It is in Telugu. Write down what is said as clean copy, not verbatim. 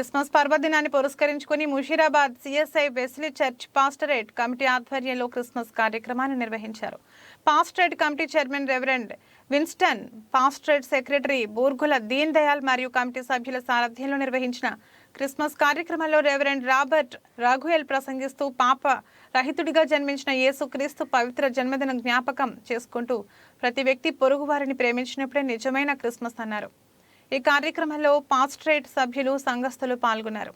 క్రిస్మస్ పర్వదినాన్ని పురస్కరించుకుని Musheerabad CSI Wesley church pastorate committee ఆధ్వర్యంలో క్రిస్మస్ కార్యక్రమాన్ని నిర్వహించారు. Pastorate committee chairman reverend Winston, pastorate secretary Burgula Deen Dayal మరియు కమిటీ సభ్యుల సారథ్యంలో నిర్వహించిన క్రిస్మస్ కార్యక్రమంలో రెవరెండ్ రాబర్ట్ రాఘుయల్ ప్రసంగిస్తూ పాప రహితుడిగా జన్మించిన యేసు క్రీస్తు పవిత్ర జన్మదిన జ్ఞాపకం చేసుకుంటూ ప్రతి వ్యక్తి పొరుగు వారిని ప్రేమించినప్పుడే నిజమైన క్రిస్మస్ అన్నారు. ఈ కార్యక్రమంలో పాస్టరేట్ సభ్యులు, సంఘస్థులు పాల్గొన్నారు.